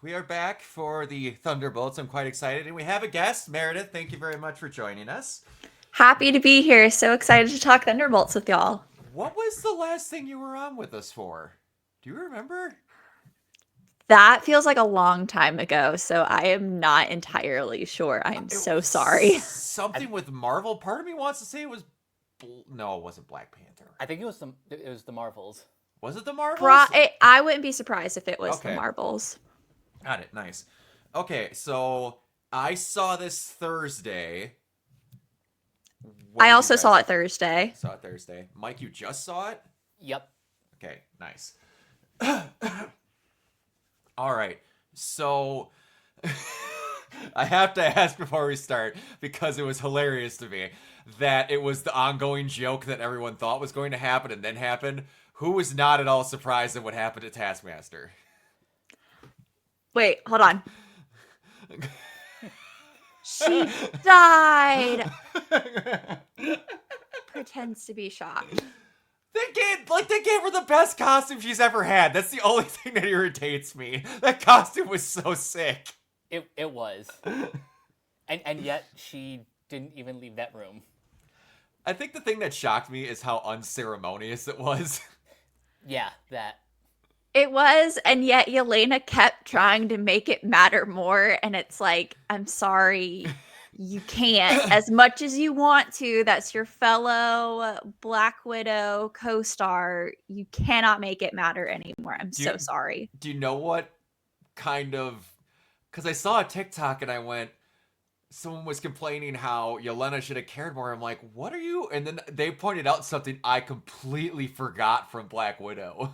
We are back for the Thunderbolts. I'm quite excited. And we have a guest, Meredith. Thank you very much for joining us. Happy to be here. So excited to talk Thunderbolts with y'all. What was the last thing you were on with us for? Do you remember? That feels like a long time ago, so I am not entirely sure. I am It so was sorry. something with Marvel. Part of me wants to say it was. No, it wasn't Black Panther. I think it was the Marvels. Was it the Marvels? I wouldn't be surprised if it was the Okay. Marvels. Got it. Nice. Okay, so I saw this Thursday. When I did you also saw guys it Thursday. saw it Thursday? Mike, you just saw it? Yep. Okay, nice. All right. So I have to ask before we start because it was hilarious to me that it was the ongoing joke that everyone thought was going to happen and then happened. Who was not at all surprised at what happened to Taskmaster? Wait, hold on. She died. Pretends to be shocked. They gave her the best costume she's ever had. That's the only thing that irritates me. That costume was so sick. It was. And yet she didn't even leave that room. I think the thing that shocked me is how unceremonious it was. Yeah, that. It was, and yet Yelena kept trying to make it matter more, and it's like, I'm sorry, you can't. As much as you want to, that's your fellow Black Widow co-star. You cannot make it matter anymore. I'm Do you, so sorry. do you know what kind of... Because I saw a TikTok and I went... Someone was complaining how Yelena should have cared more. I'm like, what are you? And then they pointed out something I completely forgot from Black Widow.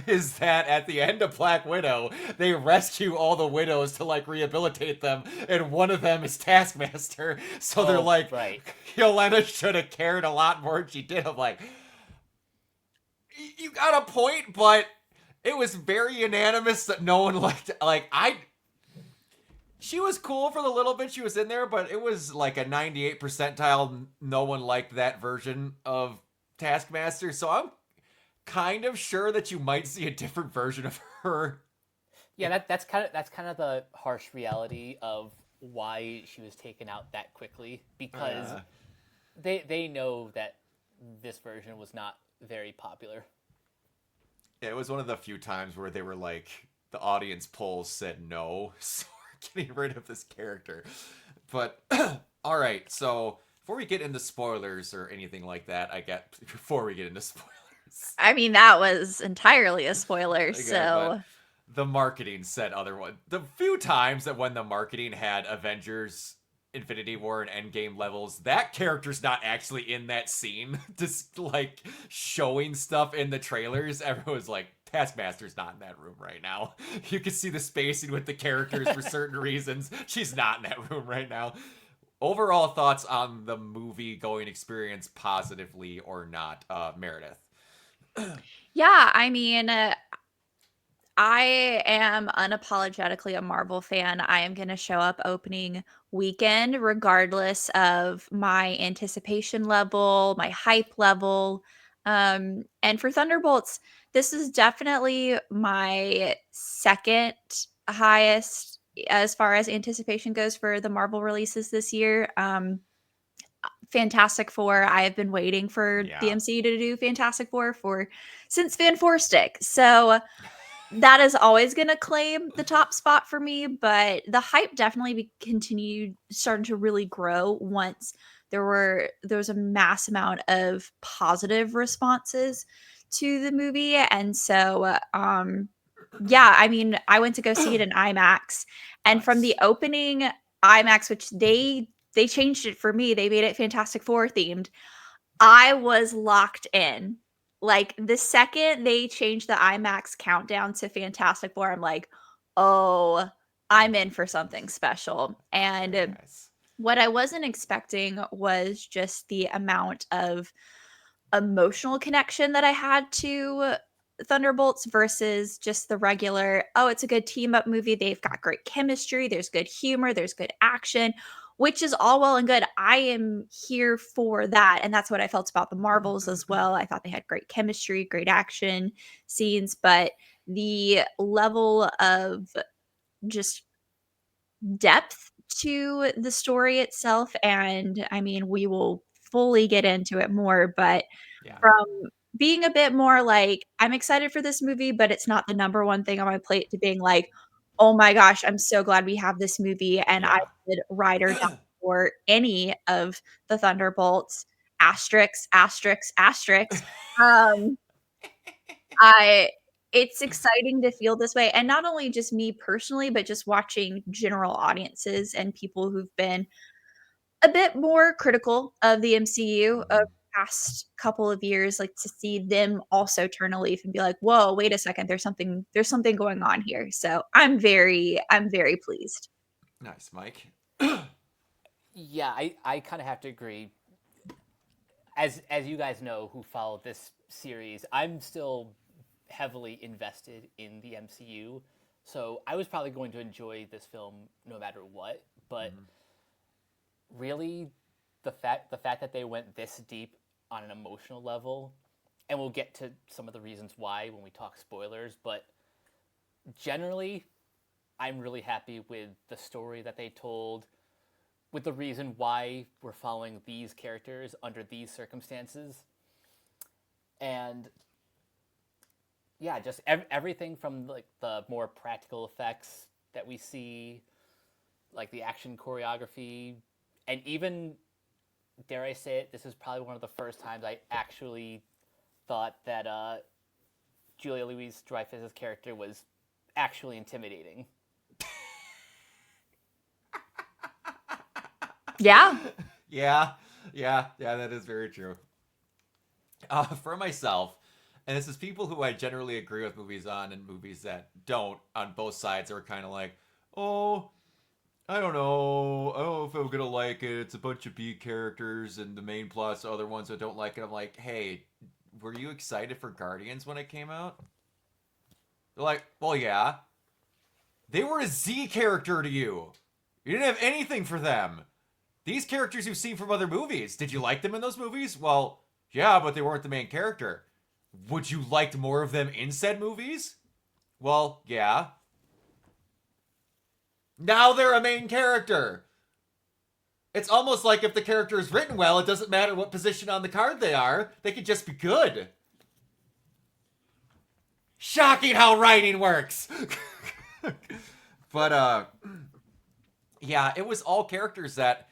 Is that at the end of Black Widow, they rescue all the widows to like rehabilitate them, and one of them is Taskmaster. So they're like, right. Yelena should have cared a lot more than she did. I'm like, you got a point, but it was very unanimous that no one liked. She was cool for the little bit she was in there, but it was like a 98 percentile. No one liked that version of Taskmaster. So I'm kind of sure that you might see a different version of her. Yeah, that's kind of the harsh reality of why she was taken out that quickly, because they know that this version was not very popular. Yeah, it was one of the few times where they were like, the audience polls said no, so we're getting rid of this character. But all right, so before we get into spoilers or anything like that, before we get into spoilers. I mean, that was entirely a spoiler, so... The marketing said otherwise. The few times that when the marketing had Avengers, Infinity War, and Endgame levels, that character's not actually in that scene. Just like showing stuff in the trailers, everyone's like, Taskmaster's not in that room right now. You can see the spacing with the characters for certain reasons. She's not in that room right now. Overall thoughts on the movie going experience, positively or not, Meredith? Yeah, I mean, I am unapologetically a Marvel fan. I am going to show up opening weekend, regardless of my anticipation level, my hype level. And for Thunderbolts, this is definitely my second highest as far as anticipation goes for the Marvel releases this year. Fantastic Four. I have been waiting for the MCU to do Fantastic Four since Fan Four Stick. So that is always going to claim the top spot for me, but the hype definitely continued, starting to really grow once there was a mass amount of positive responses to the movie. And so yeah, I mean, I went to go see it in IMAX, and from the opening IMAX, which they changed it for me, they made it Fantastic Four themed, I was locked in. Like, the second they changed the IMAX countdown to Fantastic Four, I'm like, oh, I'm in for something special. And what I wasn't expecting was just the amount of emotional connection that I had to Thunderbolts versus just the regular, oh, it's a good team up movie. They've got great chemistry. There's good humor. There's good action, which is all well and good. I am here for that. And that's what I felt about the Marvels as well. I thought they had great chemistry, great action scenes, but the level of just depth to the story itself, and I mean, we will fully get into it more, but Yeah. from being a bit more like, "I'm excited for this movie, but it's not the number one thing on my plate," to being like, "Oh my gosh, I'm so glad we have this movie, and I would ride or die for any of the Thunderbolts, asterisk, asterisk, asterisk." Um, I It's exciting to feel this way, and not only just me personally, but just watching general audiences and people who've been a bit more critical of the MCU of the past couple of years, like, to see them also turn a leaf and be like, "Whoa, wait a second, there's something going on here." So, I'm very pleased. Nice, Mike. Yeah, I kind of have to agree. As you guys know who follow this series, I'm still heavily invested in the MCU, so I was probably going to enjoy this film no matter what. But really, the fact that they went this deep on an emotional level, and we'll get to some of the reasons why when we talk spoilers, but generally, I'm really happy with the story that they told, with the reason why we're following these characters under these circumstances. And yeah, just everything from like the more practical effects that we see, like the action choreography, and even, dare I say it, this is probably one of the first times I actually thought that Julia Louis-Dreyfus's character was actually intimidating. Yeah. Yeah, that is very true. For myself, and this is people who I generally agree with movies on and movies that don't, on both sides are kind of like, oh, I don't know. I don't know if I'm gonna like it. It's a bunch of B characters and the main plot's other ones that don't like it. I'm like, hey, were you excited for Guardians when it came out? They're like, well, yeah. They were a Z character to you. You didn't have anything for them. These characters you've seen from other movies, did you like them in those movies? Well, yeah, but they weren't the main character. Would you liked more of them in said movies? Well, yeah. Now they're a main character. It's almost like if the character is written well, it doesn't matter what position on the card they are. They could just be good. Shocking how writing works. But yeah, it was all characters that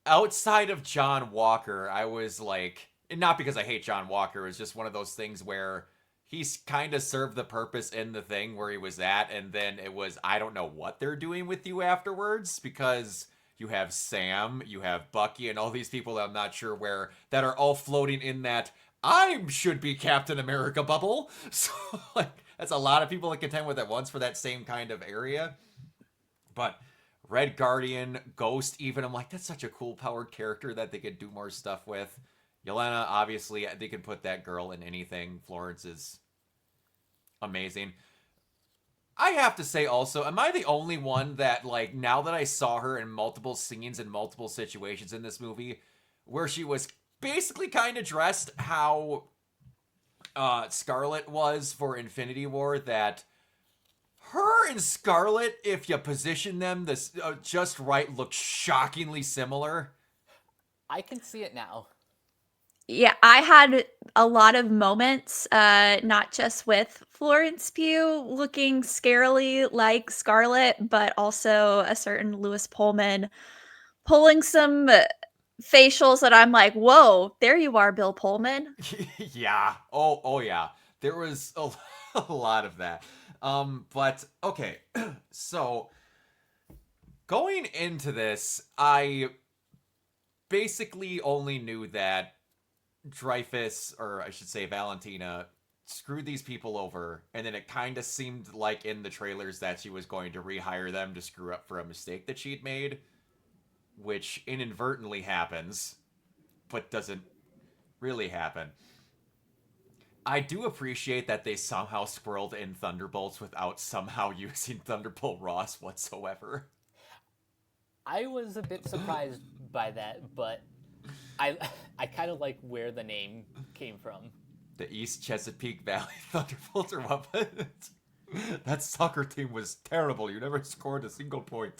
outside of John Walker, I was like, and not because I hate John Walker, it's just one of those things where he's kind of served the purpose in the thing where he was at, and then it was, I don't know what they're doing with you afterwards, because you have Sam, you have Bucky, and all these people that I'm not sure where, that are all floating in that I should be Captain America bubble. So, like, that's a lot of people that contend with at once for that same kind of area. But Red Guardian, Ghost, even, I'm like, that's such a cool powered character that they could do more stuff with. Yelena, obviously, they can put that girl in anything. Florence is amazing. I have to say also, am I the only one that, like, now that I saw her in multiple scenes and multiple situations in this movie, where she was basically kind of dressed how Scarlet was for Infinity War, that her and Scarlet, if you position them this just right, look shockingly similar. I can see it now. Yeah, I had a lot of moments, not just with Florence Pugh looking scarily like Scarlet, but also a certain Lewis Pullman pulling some facials that I'm like, "Whoa, there you are, Bill Pullman." Yeah. Oh yeah. There was a lot of that. But okay. So going into this, I basically only knew that Dreyfus, or I should say Valentina, screwed these people over, and then it kind of seemed like in the trailers that she was going to rehire them to screw up for a mistake that she'd made, which inadvertently happens, but doesn't really happen. I do appreciate that they somehow squirreled in Thunderbolts without somehow using Thunderbolt Ross whatsoever. I was a bit surprised by that, but I I kind of like where the name came from. The East Chesapeake Valley Thunderbolts, or what? That soccer team was terrible. You never scored a single point.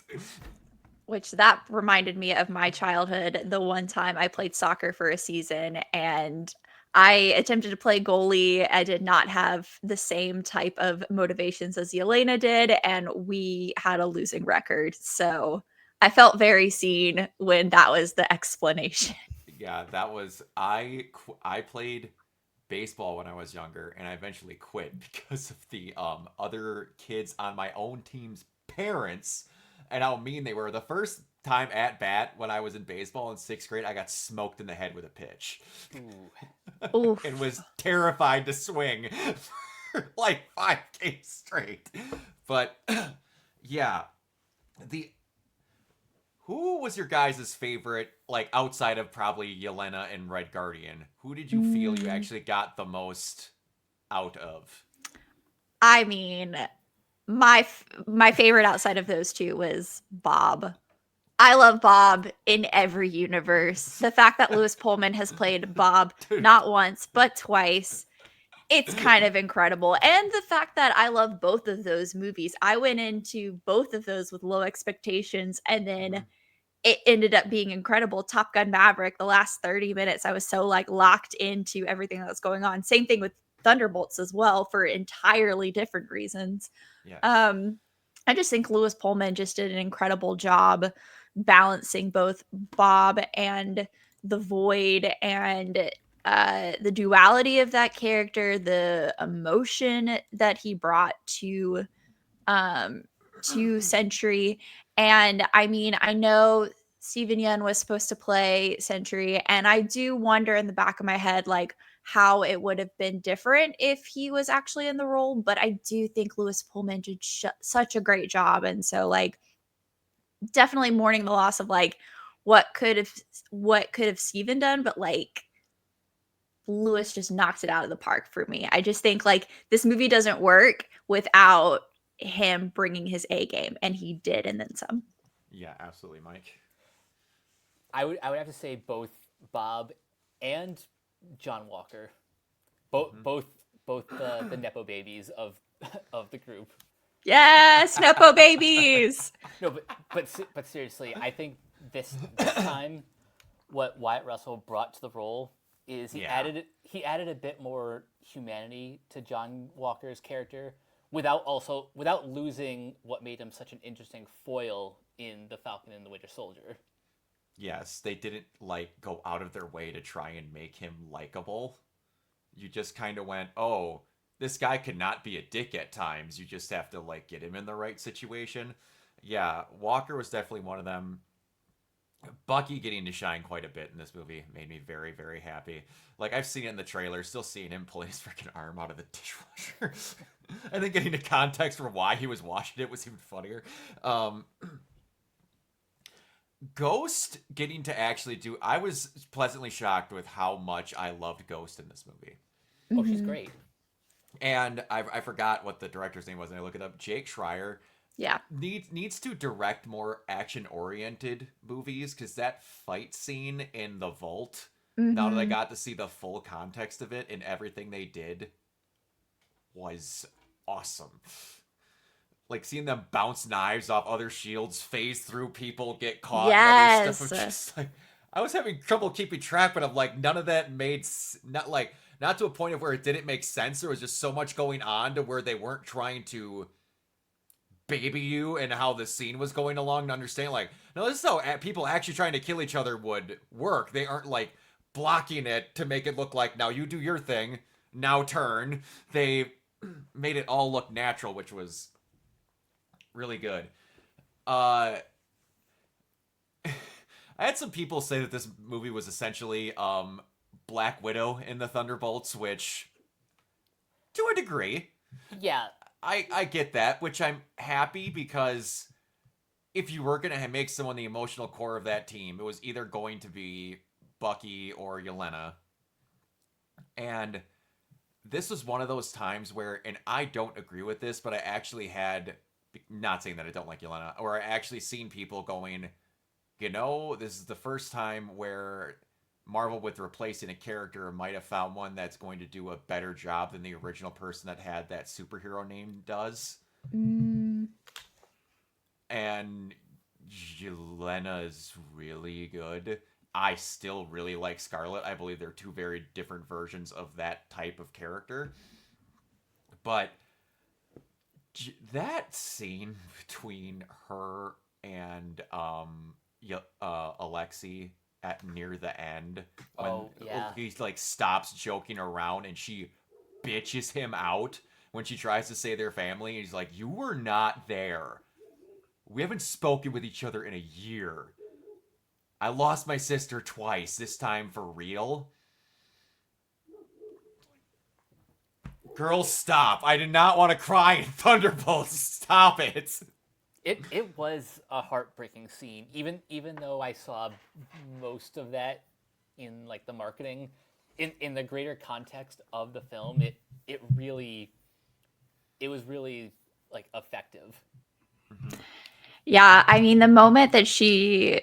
Which that reminded me of my childhood. The one time I played soccer for a season and I attempted to play goalie. I did not have the same type of motivations as Yelena did, and we had a losing record. So I felt very seen when that was the explanation. Yeah, that was I played baseball when I was younger, and I eventually quit because of the other kids on my own team's parents and how mean they were. The first time at bat when I was in baseball in 6th grade, I got smoked in the head with a pitch. Oof. And was terrified to swing for like 5 games straight. But yeah, the who was your guys' favorite, like outside of probably Yelena and Red Guardian? Who did you feel you actually got the most out of? I mean, my favorite outside of those two was Bob. I love Bob in every universe. The fact that Lewis Pullman has played Bob Dude. not once but twice, it's kind of incredible. And the fact that I love both of those movies. I went into both of those with low expectations, and then it ended up being incredible. Top Gun Maverick, the last 30 minutes, I was so like locked into everything that was going on. Same thing with Thunderbolts as well, for entirely different reasons. Yes. I just think Lewis Pullman just did an incredible job balancing both Bob and the Void, and the duality of that character, the emotion that he brought um to Sentry. And I mean, I know Steven Yeun was supposed to play Sentry, and I do wonder in the back of my head like how it would have been different if he was actually in the role, but I do think Lewis Pullman did such a great job. And so like definitely mourning the loss of like what could have Steven done, but like Lewis just knocks it out of the park for me. I just think like this movie doesn't work without him bringing his A game, and he did, and then some. Yeah, absolutely, Mike. I would have to say both Bob and John Walker, both the nepo babies of the group. Yes, Nepo babies. No, but seriously, I think this time, what Wyatt Russell brought to the role is he added a bit more humanity to John Walker's character without losing what made him such an interesting foil in The Falcon and the Winter Soldier. Yes, they didn't like go out of their way to try and make him likable. You just kind of went, "Oh, this guy could not be a dick at times. You just have to like get him in the right situation." Yeah, Walker was definitely one of them. Bucky getting to shine quite a bit in this movie made me very, very happy. Like, I've seen it in the trailer, still seeing him pulling his freaking arm out of the dishwasher. And then getting the context for why he was washing it was even funnier. Ghost getting to actually do... I was pleasantly shocked with how much I loved Ghost in this movie. Oh, she's great. And I forgot what the director's name was, and I look it up. Jake Schreier. Yeah. Needs to direct more action-oriented movies, because that fight scene in the vault, now that I got to see the full context of it and everything they did, was awesome. Like, seeing them bounce knives off other shields, phase through people, get caught, and other stuff. I'm just like, I was having trouble keeping track, but I'm like, none of that made... Not to a point of where it didn't make sense. There was just so much going on to where they weren't trying to baby you and how the scene was going along to understand, like, no, this is how people actually trying to kill each other would work. They aren't like blocking it to make it look like, now you do your thing, now turn. They made it all look natural, which was really good. I had some people say that this movie was essentially Black Widow in the Thunderbolts, which to a degree, yeah, I get that, which I'm happy, because if you were going to make someone the emotional core of that team, it was either going to be Bucky or Yelena. And this was one of those times where, and I don't agree with this, but I actually had, not saying that I don't like Yelena, or I actually seen people going, you know, this is the first time where Marvel, with replacing a character, might have found one that's going to do a better job than the original person that had that superhero name does. And Yelena's really good. I still really like Scarlet. I believe they're two very different versions of that type of character. But that scene between her and Alexei at near the end, when he like stops joking around and she bitches him out when she tries to say their family, and he's like, "You were not there. We haven't spoken with each other in a year. I lost my sister twice, this time for real." Girl, stop. I did not want to cry in Thunderbolts. Stop it. It was a heartbreaking scene. Even though I saw most of that in like the marketing, in the greater context of the film, it was really like effective. Yeah, I mean, the moment that she,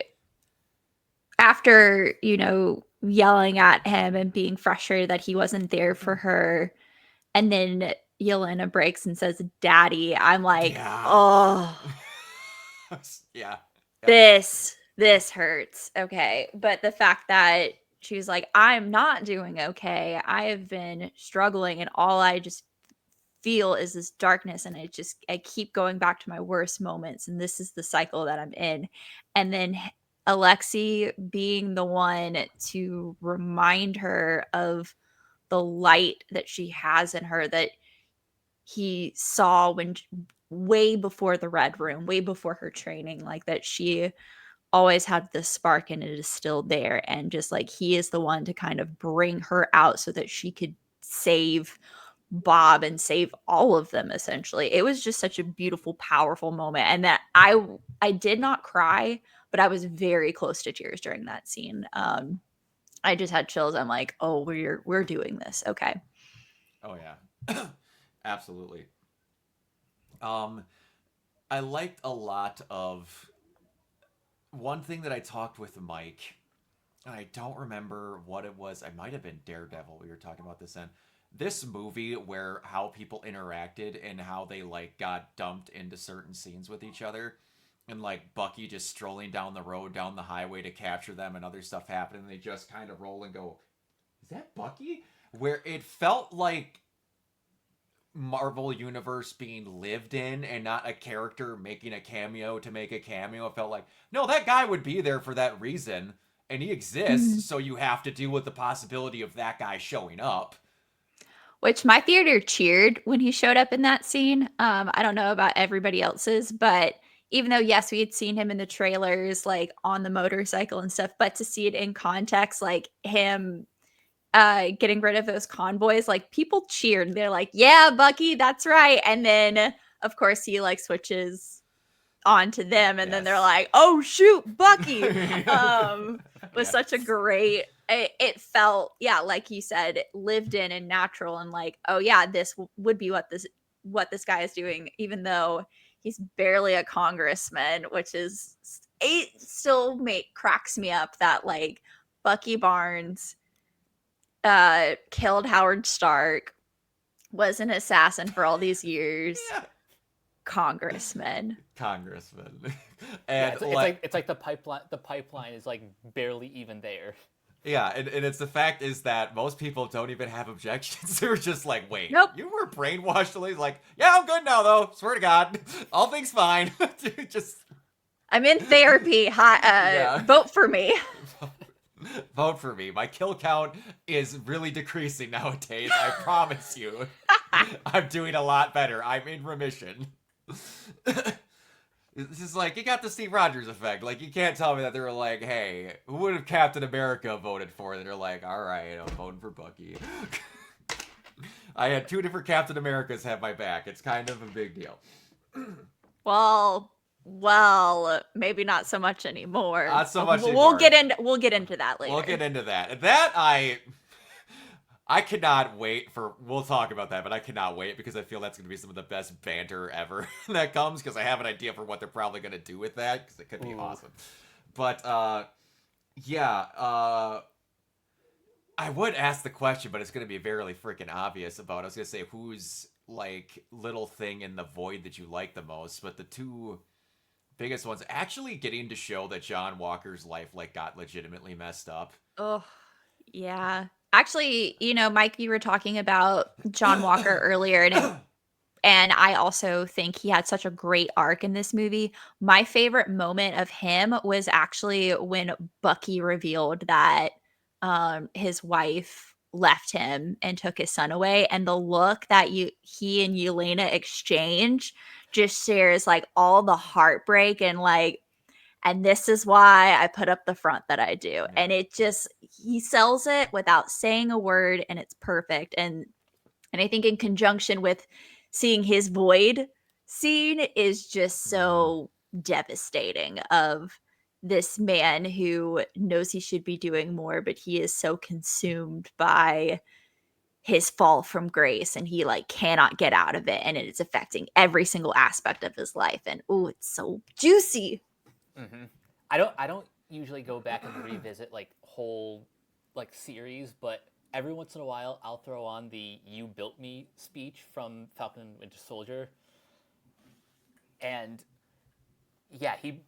after, yelling at him and being frustrated that he wasn't there for her, and then Yelena breaks and says, "Daddy," I'm like, oh, yeah. This hurts. Okay. But the fact that she was like, "I'm not doing okay. I have been struggling, and all I just feel is this darkness, and I keep going back to my worst moments, and this is the cycle that I'm in." And then Alexei being the one to remind her of the light that she has in her, that he saw when way before the Red Room, way before her training, like that she always had this spark and it is still there, and just like he is the one to kind of bring her out so that she could save Bob and save all of them. Essentially, it was just such a beautiful, powerful moment, and that I did not cry, but I was very close to tears during that scene. I just had chills. I'm like, oh, we're doing this. Okay. Oh yeah. Absolutely. I liked a lot of one thing that I talked with Mike, and I don't remember what it was. I might have been Daredevil. We were talking about this in this movie, where how people interacted and how they like got dumped into certain scenes with each other, and like Bucky just strolling down the road, down the highway to capture them, and other stuff happening. And they just kind of roll and go, "Is that Bucky?" Where it felt like Marvel universe being lived in and not a character making a cameo to make a cameo. It felt like, no, that guy would be there for that reason, and he exists, so you have to deal with the possibility of that guy showing up. Which my theater cheered when he showed up in that scene. I don't know about everybody else's, but even though, yes, we had seen him in the trailers, like on the motorcycle and stuff, but to see it in context, like him getting rid of those convoys, like people cheered. They're like, "Yeah, Bucky, that's right." And then, of course, he like switches onto them, and then they're like, "Oh shoot, Bucky!" Was such a great. It felt, yeah, like you said, lived in and natural, and like, oh yeah, this would be what this guy is doing, even though he's barely a congressman, which is it still cracks me up that like Bucky Barnes killed Howard Stark, was an assassin for all these years. Yeah. Congressman. And it's like the pipeline is like barely even there. Yeah, and it's the fact is that most people don't even have objections. They're just like, "Wait, nope, you were brainwashed." He's like, "Yeah, I'm good now though. Swear to God, all things fine." Just I'm in therapy. Vote for me. Vote for me. My kill count is really decreasing nowadays. I promise you. I'm doing a lot better. I'm in remission. It's just like, you got the Steve Rogers effect. Like, you can't tell me that they were like, "Hey, who would have Captain America voted for?" And they're like, "All right, I'm voting for Bucky." I had two different Captain Americas have my back. It's kind of a big deal. Well, maybe not so much anymore. Not so much We'll anymore. get into that later. We'll get into that. That I cannot wait for. We'll talk about that, but I cannot wait because I feel that's going to be some of the best banter ever that comes, because I have an idea for what they're probably going to do with that, because it could be awesome. But yeah, I would ask the question, but it's going to be very freaking obvious about. I was going to say whose like little thing in the void that you like the most, but the two biggest ones actually getting to show that John Walker's life like got legitimately messed up. Oh, yeah. Actually, Mike, you were talking about John Walker earlier, and I also think he had such a great arc in this movie. My favorite moment of him was actually when Bucky revealed that his wife left him and took his son away, and the look that he and Yelena exchange just shares like all the heartbreak and like, and this is why I put up the front that I do. Yeah. And it just, he sells it without saying a word, and it's perfect. And I think in conjunction with seeing his void scene is just so devastating of this man who knows he should be doing more, but he is so consumed by his fall from grace, and he like cannot get out of it, and it is affecting every single aspect of his life. And oh, it's so juicy. Mm-hmm. I don't usually go back and revisit like whole like series, but every once in a while I'll throw on the "You Built Me" speech from Falcon and Winter Soldier, and yeah, he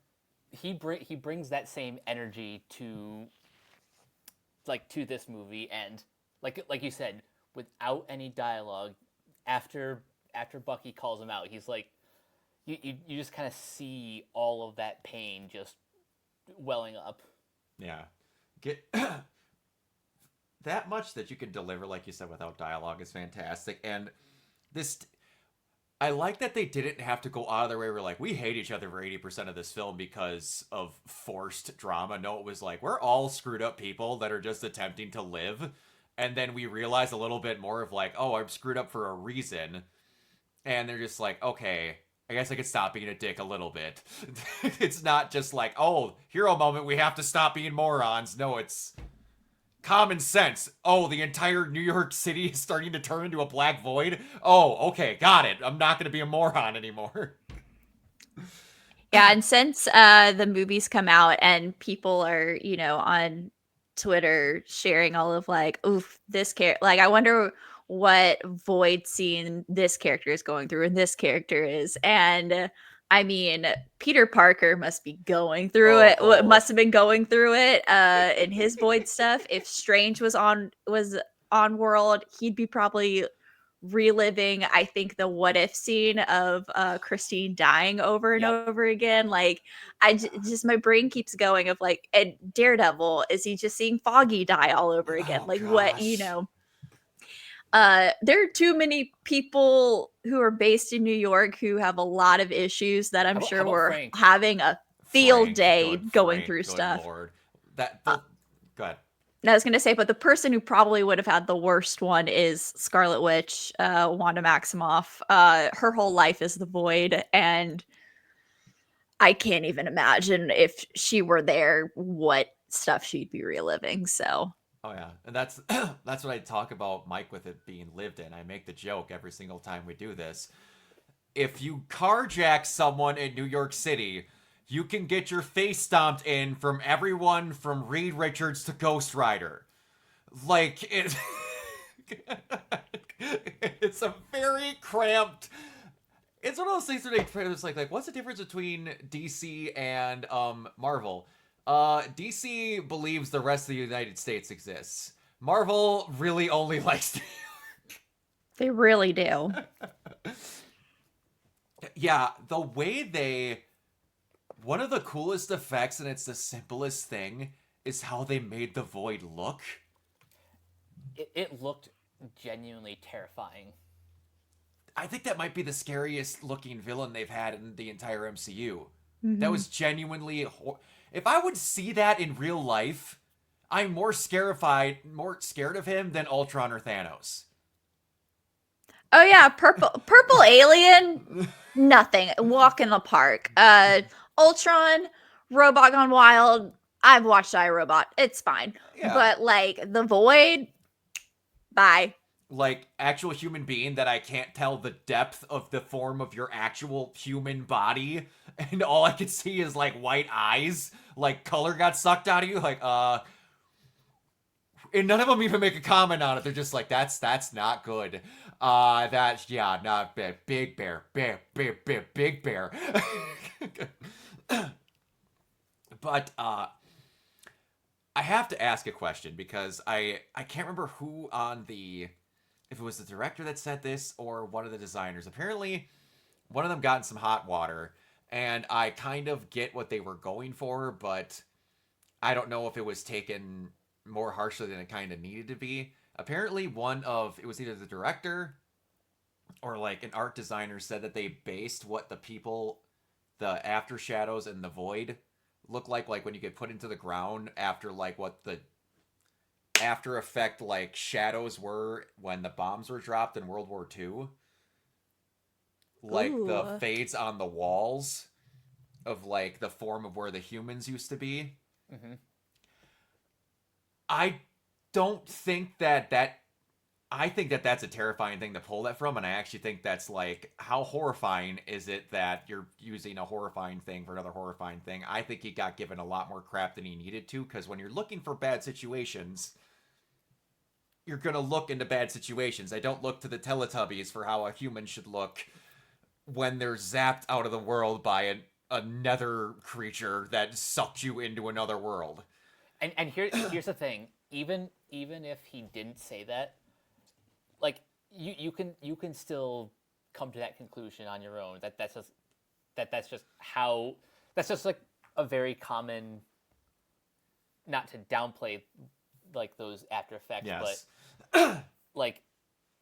brings that same energy to this movie, and like you said, without any dialogue, after Bucky calls him out, he's like, you just kind of see all of that pain just welling up. Yeah. Get that much that you can deliver, like you said, without dialogue is fantastic. And this, I like that they didn't have to go out of their way. We're like, we hate each other for 80% of this film because of forced drama. No, it was like, we're all screwed up people that are just attempting to live. And then we realize a little bit more of like, oh, I'm screwed up for a reason. And they're just like, okay, I guess I could stop being a dick a little bit. It's not just like, oh, hero moment, we have to stop being morons. No, it's common sense. Oh, the entire New York City is starting to turn into a black void. Oh, okay, got it. I'm not going to be a moron anymore. Yeah, and since the movies come out and people are, on Twitter sharing all of like, oof, this character, like, I wonder what void scene this character is going through and this character is. And I mean, Peter Parker must be going through it. Must have been going through it in his void stuff. If Strange was on World, he'd be probably reliving, I think, the what if scene of Christine dying over and over again. Like, I just my brain keeps going of like, and Daredevil, is he just seeing Foggy die all over again? Like, gosh. What, there are too many people who are based in New York who have a lot of issues that I'm sure we're having a field day going through stuff. Lord. Go ahead. I was going to say, but the person who probably would have had the worst one is Scarlet Witch, Wanda Maximoff. Her whole life is the void, and I can't even imagine if she were there what stuff she'd be reliving. So. Oh yeah, and that's what I talk about, Mike, with it being lived in. I make the joke every single time we do this. If you carjack someone in New York City, you can get your face stomped in from everyone from Reed Richards to Ghost Rider. Like, it's a very cramped... It's one of those things where it's like, what's the difference between DC and Marvel? DC believes the rest of the United States exists. Marvel really only likes New York. They really do. Yeah, the way one of the coolest effects, and it's the simplest thing, is how they made the void look. It looked genuinely terrifying. I think that might be the scariest looking villain they've had in the entire MCU. Mm-hmm. That was genuinely... If I would see that in real life, I'm more scared of him than Ultron or Thanos. Oh yeah, purple alien, nothing. Walk in the park. Ultron, Robot Gone Wild. I've watched iRobot. It's fine. Yeah. But like the Void, bye. Like actual human being that I can't tell the depth of the form of your actual human body, and all I can see is like white eyes, like color got sucked out of you. Like and none of them even make a comment on it. They're just like, that's not good. That's not big bear, big bear. But I have to ask a question because I can't remember who on the, if it was the director that said this or one of the designers. Apparently, one of them got in some hot water, and I kind of get what they were going for, but I don't know if it was taken more harshly than it kind of needed to be. Apparently, it was either the director or like an art designer said that they based what the after shadows and the void look like when you get put into the ground after like what the after effect like shadows were when the bombs were dropped in World War II. Like the fades on the walls of like the form of where the humans used to be. Mm-hmm. I don't think that I think that that's a terrifying thing to pull that from, and I actually think that's like, how horrifying is it that you're using a horrifying thing for another horrifying thing? I think he got given a lot more crap than he needed to, because when you're looking for bad situations, you're gonna look into bad situations. I don't look to the Teletubbies for how a human should look when they're zapped out of the world by a nether creature that sucked you into another world. And here's the thing. Even if he didn't say that, like you can still come to that conclusion on your own. That's just like a very common, not to downplay like those after effects, yes. but like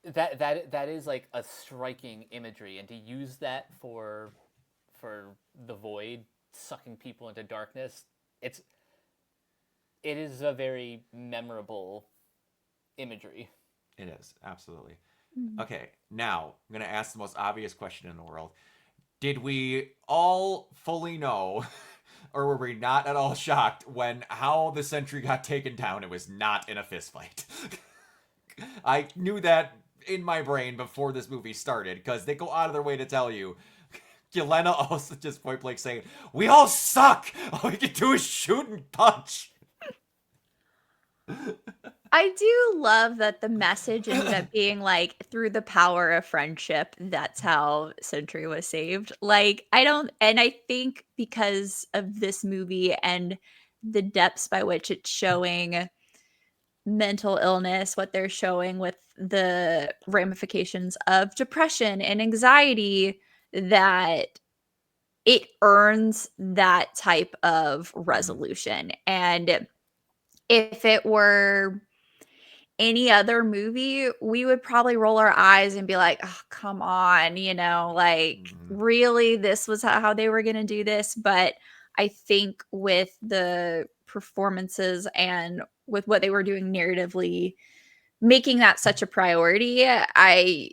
that is like a striking imagery, and to use that for the void sucking people into darkness, it is a very memorable imagery. It is, absolutely. Okay, now I'm going to ask the most obvious question in the world. Did we all fully know, or were we not at all shocked when how the Sentry got taken down? It was not in a fist fight. I knew that in my brain before this movie started, because they go out of their way to tell you. Yelena also just point blank saying, "We all suck! All we can do is shoot and punch!" I do love that the message ended up being like, through the power of friendship, that's how Sentry was saved. Like, I think because of this movie and the depths by which it's showing mental illness, what they're showing with the ramifications of depression and anxiety, that it earns that type of resolution. And if it were any other movie, we would probably roll our eyes and be like, oh, come on, like, really, this was how they were going to do this. But I think with the performances and with what they were doing narratively, making that such a priority, I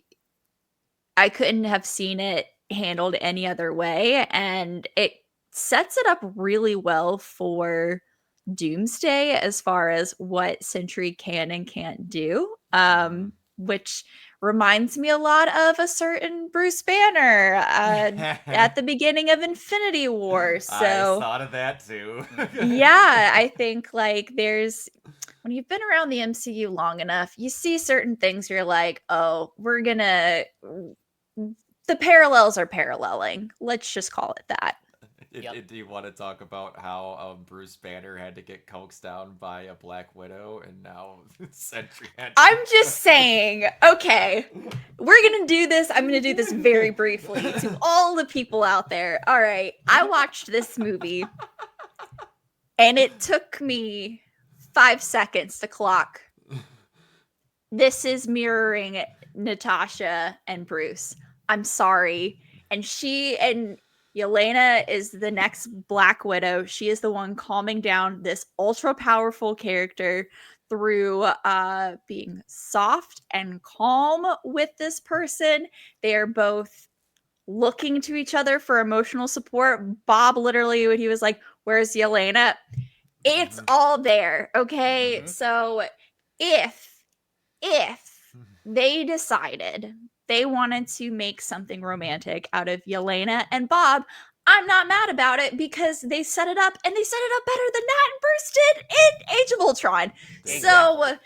couldn't have seen it handled any other way. And it sets it up really well for Doomsday as far as what Sentry can and can't do, which reminds me a lot of a certain Bruce Banner at the beginning of Infinity War. So I thought of that too. yeah, I think like when you've been around the MCU long enough, you see certain things, you're like, oh, the parallels are paralleling. Let's just call it that. Do you want to talk about how Bruce Banner had to get coaxed down by a Black Widow, and now Sentry had to... I'm just saying, okay, we're going to do this. I'm going to do this very briefly to all the people out there. All right, I watched this movie, and it took me 5 seconds to clock. This is mirroring Natasha and Bruce. I'm sorry. And Yelena is the next Black Widow. She is the one calming down this ultra powerful character through being soft and calm with this person. They are both looking to each other for emotional support. Bob literally, when he was like, "Where's Yelena?" It's all there. Okay. So if they decided they wanted to make something romantic out of Yelena and Bob, I'm not mad about it because they set it up, and they set it up better than Matt and Bruce did in Age of Ultron. So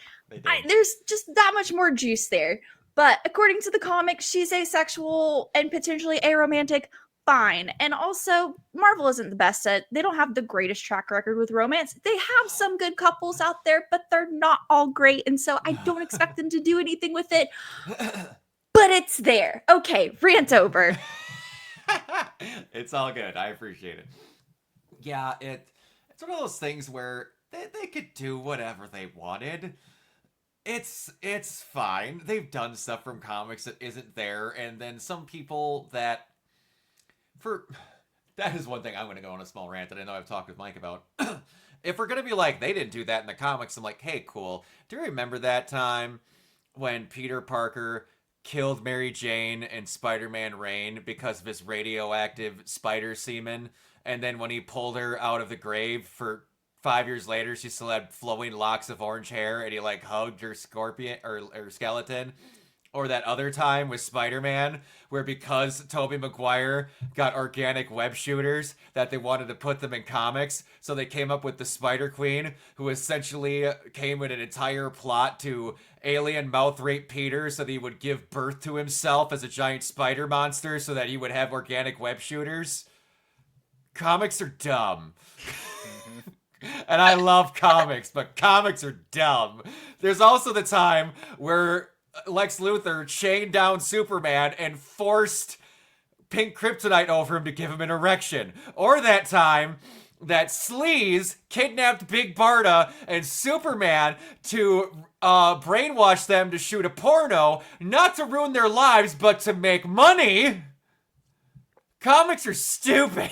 there's just that much more juice there. But according to the comic, she's asexual and potentially aromantic. Fine. And also, Marvel isn't the best at, they don't have the greatest track record with romance. They have some good couples out there, but they're not all great. And so I don't expect them to do anything with it. But it's there. Okay, rant over. It's all good. I appreciate it. Yeah, it's one of those things where they could do whatever they wanted. It's fine. They've done stuff from comics that isn't there, and then some people that that is one thing I'm going to go on a small rant that I know I've talked with Mike about. If we're going to be like, they didn't do that in the comics, I'm like, hey, cool. Do you remember that time when Peter Parker killed Mary Jane in Spider-Man Reign because of his radioactive spider semen? And then when he pulled her out of the grave for 5 years later, she still had flowing locks of orange hair, and he like hugged her scorpion or skeleton. Or that other time with Spider-Man, where because Tobey Maguire got organic web shooters, that they wanted to put them in comics, so they came up with the Spider Queen, who essentially came with an entire plot to alien mouth rape Peter so that he would give birth to himself as a giant spider monster so that he would have organic web shooters. Comics are dumb. And I love comics, but comics are dumb. There's also the time where Lex Luthor chained down Superman and forced pink kryptonite over him to give him an erection. Or that time that Sleaze kidnapped Big Barda and Superman to brainwash them to shoot a porno, not to ruin their lives, but to make money. Comics are stupid.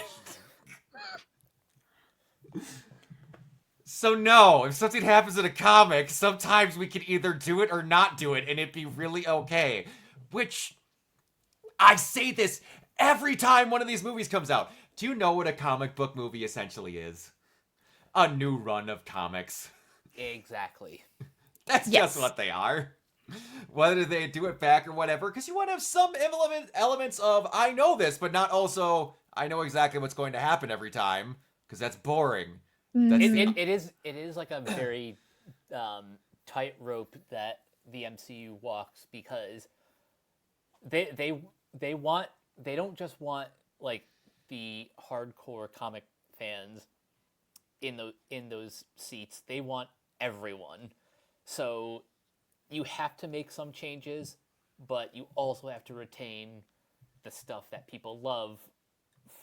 So no, if something happens in a comic, sometimes we can either do it or not do it, and it'd be really okay. Which, I say this every time one of these movies comes out. Do you know what a comic book movie essentially is? A new run of comics. Exactly. That's just what they are. Whether they do it back or whatever, because you want to have some elements of, I know this, but not also, I know exactly what's going to happen every time, because that's boring. It is like a very tightrope that the MCU walks, because they don't just want like the hardcore comic fans in those seats. They want everyone. So you have to make some changes, but you also have to retain the stuff that people love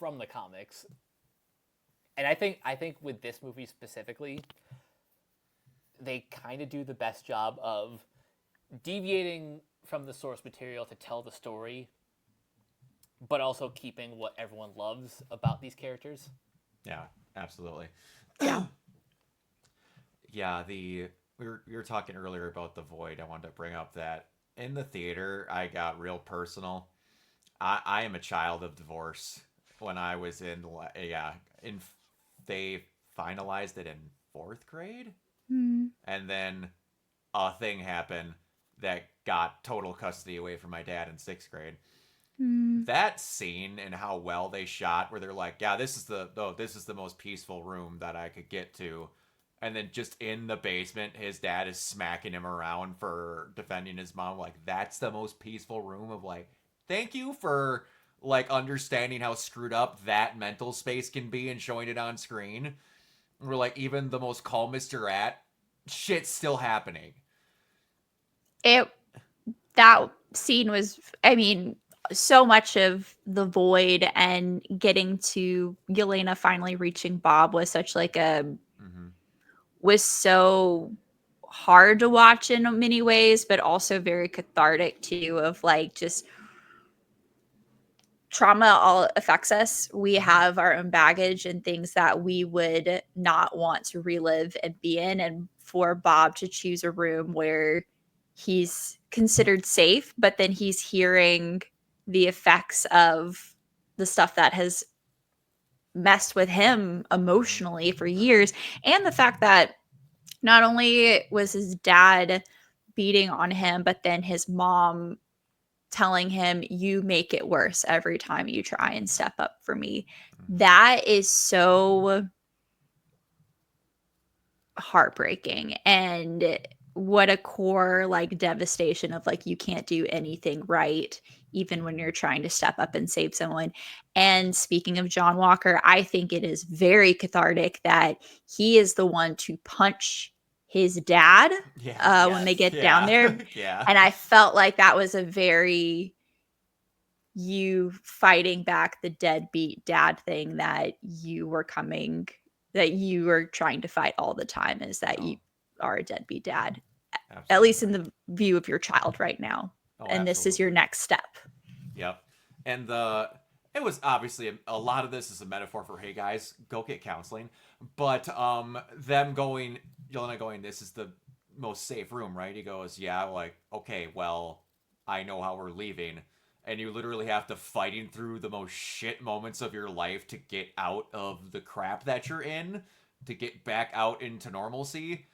from the comics. And I think with this movie specifically, they kind of do the best job of deviating from the source material to tell the story, but also keeping what everyone loves about these characters. Yeah, absolutely. Yeah. Yeah, we were talking earlier about The Void. I wanted to bring up that in the theater, I got real personal. I am a child of divorce. When I was they finalized it in 4th grade. And then a thing happened that got total custody away from my dad in 6th grade. That scene and how well they shot, where they're like, yeah, this is the most peaceful room that I could get to. And then just in the basement, his dad is smacking him around for defending his mom. Like, that's the most peaceful room of like, thank you for like understanding how screwed up that mental space can be and showing it on screen. Where like even the most calmest you're at, shit's still happening. That scene was, I mean, so much of The Void and getting to Yelena finally reaching Bob was such like was so hard to watch in many ways, but also very cathartic too, of like just trauma all affects us. We have our own baggage and things that we would not want to relive and be in. And for Bob to choose a room where he's considered safe, but then he's hearing the effects of the stuff that has messed with him emotionally for years. And the fact that not only was his dad beating on him, but then his mom telling him, you make it worse every time you try and step up for me. That is so heartbreaking, and what a core like devastation of like you can't do anything right even when you're trying to step up and save someone. And speaking of John Walker, I think it is very cathartic that he is the one to punch his dad when they get down there. Yeah. And I felt like that was a very you fighting back the deadbeat dad thing that you were trying to fight all the time, is that you are a deadbeat dad. Absolutely. At least in the view of your child right now. And this is your next step. Yep. And it was obviously a lot of this is a metaphor for, hey guys, go get counseling. But them going, Yelena going, this is the most safe room, right? He goes, yeah, like, okay, well, I know how we're leaving. And you literally have to fighting through the most shit moments of your life to get out of the crap that you're in, to get back out into normalcy.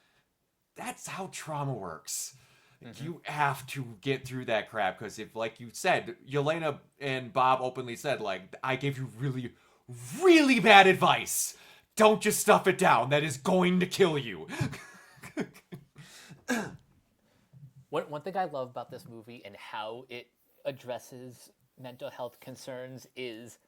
That's how trauma works. Mm-hmm. You have to get through that crap, because if, like you said, Yelena and Bob openly said, like, I gave you really, really bad advice. Don't just stuff it down. That is going to kill you. One thing I love about this movie and how it addresses mental health concerns is,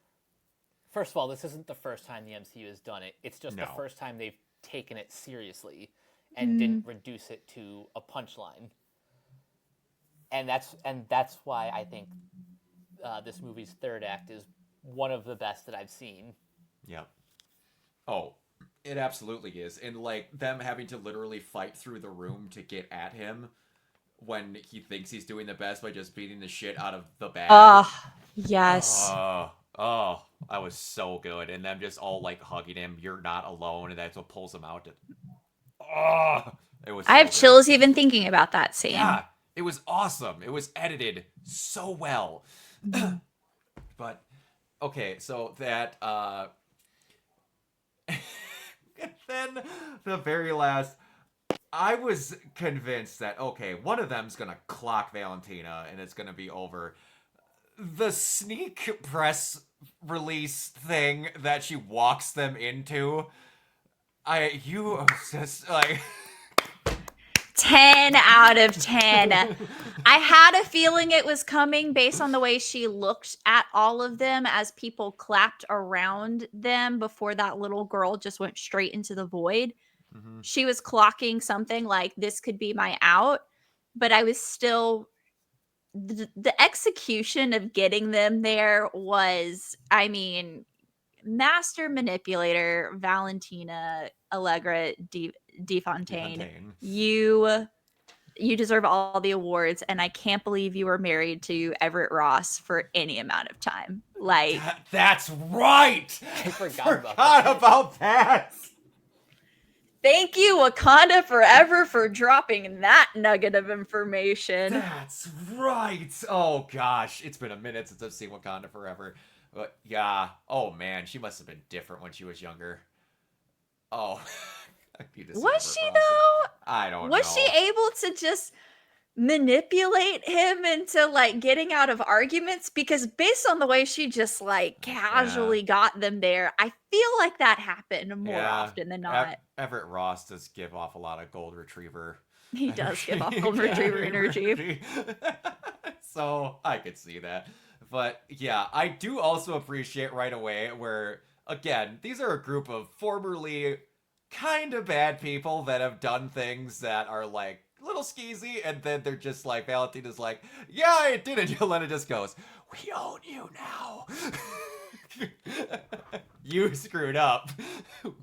first of all, this isn't the first time the MCU has done it. It's just the first time they've taken it seriously and didn't reduce it to a punchline. And that's why I think this movie's third act is one of the best that I've seen. Yeah. Oh, it absolutely is. And like them having to literally fight through the room to get at him when he thinks he's doing the best by just beating the shit out of the bad. Yes. Oh, that was so good. And them just all like hugging him, you're not alone, and that's what pulls him out. It was. I have chills even thinking about that scene. Yeah, it was awesome. It was edited so well. But okay, so that and then the very last, I was convinced that, okay, one of them's gonna clock Valentina and it's gonna be over. The sneak press release thing that she walks them into, you just like 10 out of 10. I had a feeling it was coming based on the way she looked at all of them as people clapped around them before that little girl just went straight into the void. Mm-hmm. She was clocking something like, this could be my out, but I was still, the execution of getting them there was, I mean, master manipulator Valentina Allegra De Fontaine. You deserve all the awards, and I can't believe you were married to Everett Ross for any amount of time. Like, that's right. I forgot about that. Thank you, Wakanda Forever, for dropping that nugget of information. That's right. Oh gosh, it's been a minute since I've seen Wakanda Forever. But yeah, oh man, she must have been different when she was younger. Oh. Was she though? I don't know. Was she able to just manipulate him into like getting out of arguments? Because based on the way she just like casually got them there, I feel like that happened more often than not. Everett Ross does give off a lot of gold retriever. He does give off gold retriever energy. So I could see that. But yeah, I do also appreciate right away where, again, these are a group of formerly kind of bad people that have done things that are like a little skeezy, and then they're just like, Valentina's like, yeah, I did it. Yelena just goes, we own you now. You screwed up.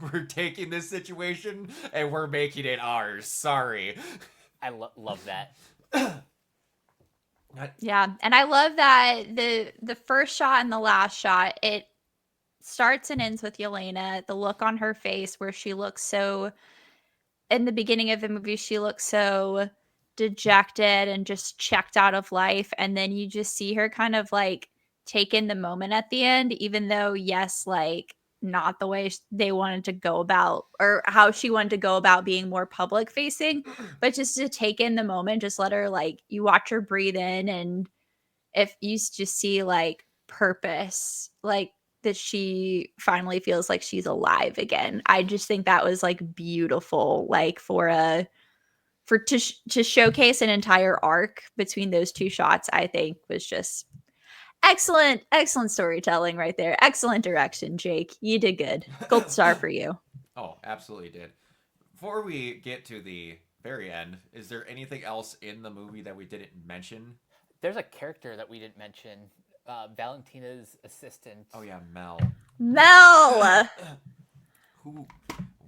We're taking this situation and we're making it ours. Sorry. I love that. Yeah, and I love that the first shot and the last shot, it starts and ends with Yelena, the look on her face where she looks so, in the beginning of the movie, she looks so dejected and just checked out of life. And then you just see her kind of like take in the moment at the end, even though, yes, like not the way they wanted to go about, or how she wanted to go about being more public facing, but just to take in the moment, just let her, like, you watch her breathe in and if you just see like purpose, like that she finally feels like she's alive again. I just think that was like beautiful, like to showcase an entire arc between those two shots. I think was just excellent storytelling right there. Excellent direction, Jake. You did good. Gold star for you. Oh, absolutely did. Before we get to the very end, is there anything else in the movie that we didn't mention? There's a character that we didn't mention. Valentina's assistant. Oh yeah, Mel. Mel! Who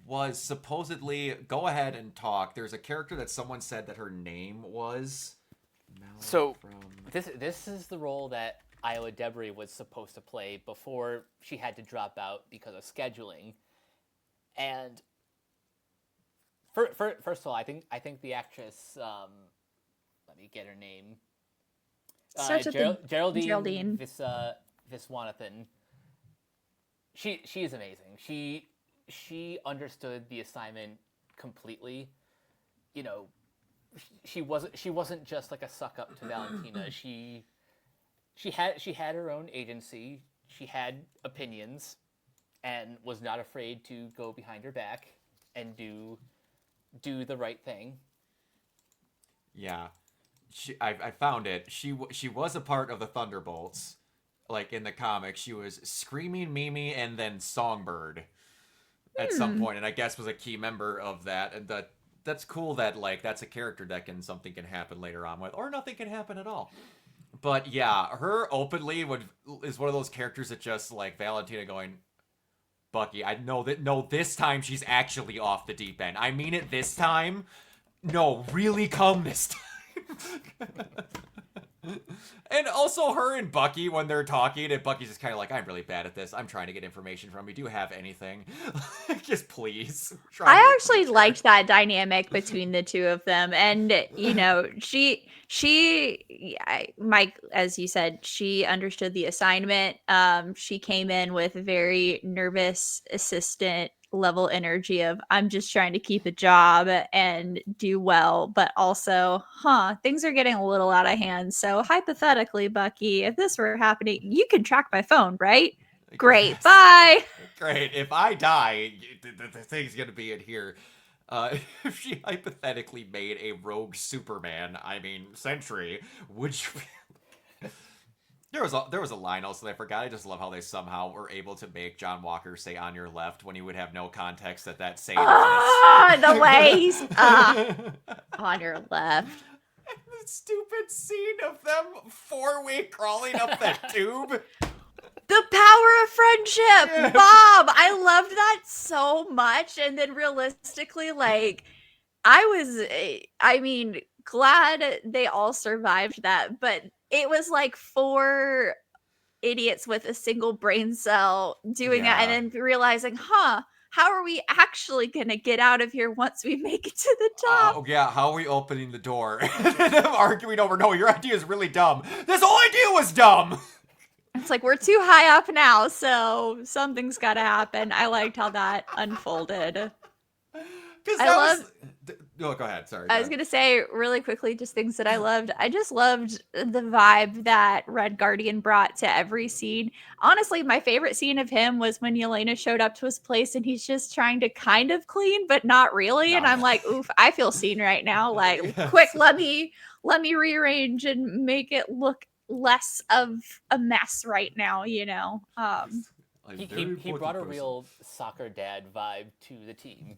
was supposedly... Go ahead and talk. There's a character that someone said that her name was... Mel So, from... this is the role that Iowa Debris was supposed to play before she had to drop out because of scheduling. And first of all, I think the actress, let me get her name, Geraldine Viswanathan. She is amazing. She understood the assignment completely. You know, she wasn't just like a suck up to Valentina. She had her own agency. She had opinions, and was not afraid to go behind her back and do the right thing. Yeah, I found it. She was a part of the Thunderbolts, like in the comics. She was Screaming Mimi and then Songbird at some point, and I guess was a key member of that. And that's cool that like that's a character that something can happen later on with, or nothing can happen at all. But yeah, her openly is one of those characters that just like Valentina going, Bucky, I know that this time she's actually off the deep end. I mean it this time. No, really come this time. And also her and Bucky when they're talking, and Bucky's just kind of like, I'm really bad at this. I'm trying to get information from you. Do you have anything? Just please. I actually liked that dynamic between the two of them. And, you know, Mike, as you said, she understood the assignment. She came in with a very nervous assistant level energy of, I'm just trying to keep a job and do well, but also, things are getting a little out of hand. So hypothetically, Bucky, if this were happening, you can track my phone, right? Great. Yes. Bye. Great. If I die, the thing's going to be in here. If she hypothetically made a rogue Superman, Sentry, would you... There was a line also that I forgot. I just love how they somehow were able to make John Walker say "on your left" when he would have no context that saying. The way he's on your left. And the stupid scene of them 4-way crawling up that tube. The power of friendship, yeah. Bob. I loved that so much. And then realistically, like, glad they all survived that, but it was like 4 idiots with a single brain cell doing that, and then realizing, how are we actually gonna get out of here once we make it to the top? Oh yeah, how are we opening the door? And them arguing over, no, your idea is really dumb. This whole idea was dumb. It's like, we're too high up now, so something's gotta happen. I liked how that unfolded. No, go ahead. Sorry. I was going to say really quickly, just things that I loved. I just loved the vibe that Red Guardian brought to every scene. Honestly, my favorite scene of him was when Yelena showed up to his place and he's just trying to kind of clean, but not really. No. And I'm like, oof, I feel seen right now. Like, yes. Quick, let me rearrange and make it look less of a mess right now, you know? He brought a real soccer dad vibe to the team.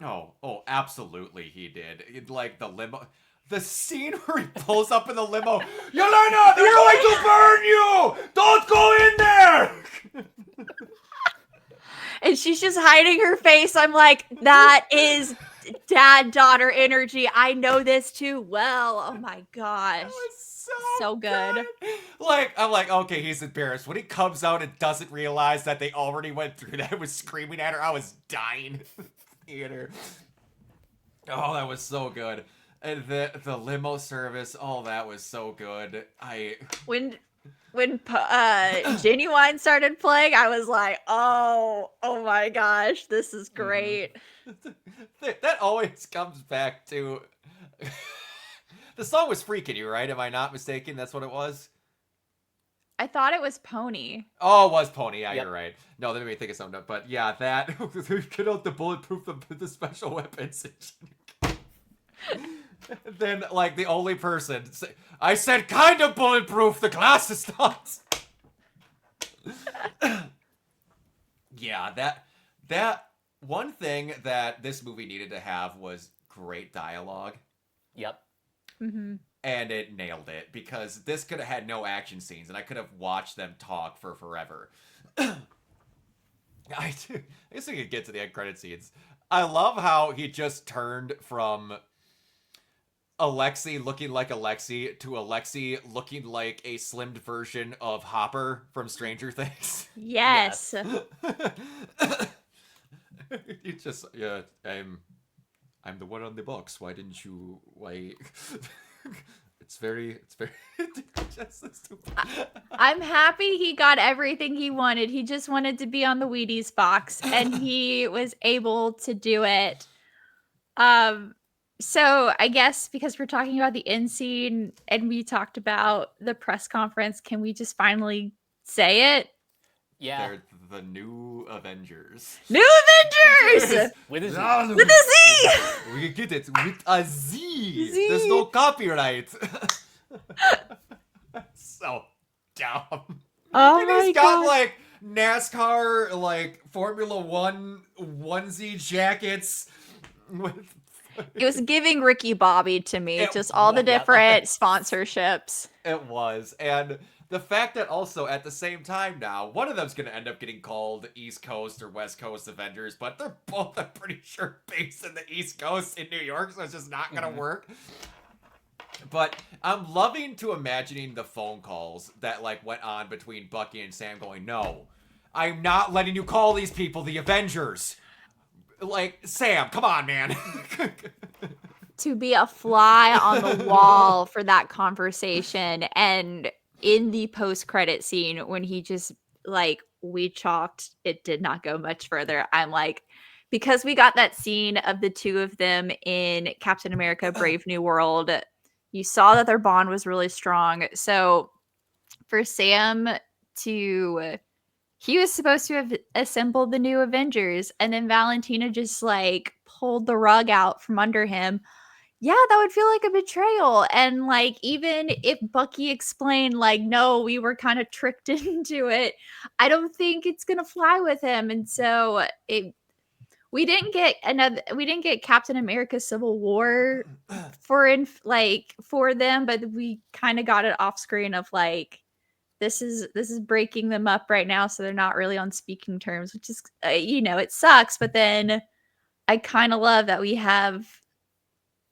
Oh, absolutely he did. Like the limo, the scene where he pulls up in the limo. Yelena, they're going to burn you! Don't go in there! And she's just hiding her face. I'm like, that is dad-daughter energy. I know this too well. Oh my gosh. That was so good. Like, I'm like, okay, he's embarrassed. When he comes out and doesn't realize that they already went through that, was screaming at her, I was dying. Theater. Oh, that was so good. And the limo service, that was so good. When Genuine started playing, I was like, oh my gosh, this is great. That always comes back to The song was Freaking You, right? Am I not mistaken? That's what it was? I thought it was Pony. Oh, it was Pony. Yeah, Yep. You're right. No, that made me think of something. But yeah, that get out the bulletproof the special weapons. Then, like, the only person I said kind of bulletproof. The glass is not. Yeah, that one thing that this movie needed to have was great dialogue. Yep. Mm-hmm. And it nailed it, because this could have had no action scenes, and I could have watched them talk for forever. I guess we could get to the end credit scenes. I love how he just turned from Alexi looking like Alexi to Alexi looking like a slimmed version of Hopper from Stranger Things. Yes. You just, yeah, I'm the one on the box. Why didn't you? Why? It's very just so stupid. I'm happy he got everything he wanted. He just wanted to be on the Wheaties box, and he was able to do it. So I guess because we're talking about the end scene and we talked about the press conference, can we just finally say it? Yeah. They're the new Avengers. New Avengers! With his With a Z! We get it with a Z. Z. There's no copyright. So dumb. Oh And my he's got god. like NASCAR, like Formula One onesie jackets. With It was giving Ricky Bobby to me. It Just all the was. different sponsorships. It was. And the fact that also at the same time now, one of them's going to end up getting called East Coast or West Coast Avengers, but they're both, I'm pretty sure, based in the East Coast in New York, so it's just not going to work. But I'm loving to imagining the phone calls that like went on between Bucky and Sam going, no, I'm not letting you call these people the Avengers. Like, Sam, come on, man. To be a fly on the wall for that conversation. And in the post-credit scene, when he just like we chalked, it did not go much further. I'm like, because we got that scene of the two of them in Captain America Brave New World, you saw that their bond was really strong. So for Sam to he was supposed to have assembled the new Avengers, and then Valentina just like pulled the rug out from under him. Yeah, that would feel like a betrayal. And like, even if Bucky explained, like, no, we were kind of tricked into it, I don't think it's gonna fly with him. And so we didn't get Captain America Civil War for them, but we kind of got it off screen of like, this is breaking them up right now, so they're not really on speaking terms, which is it sucks. But then I kind of love that we have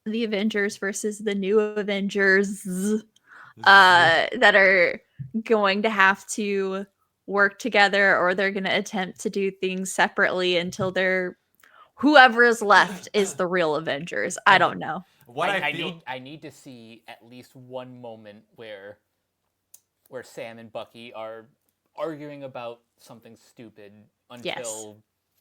the Avengers versus the new Avengers that are going to have to work together, or they're going to attempt to do things separately until they're whoever is left is the real Avengers. I don't know. I need to see at least one moment where Sam and Bucky are arguing about something stupid until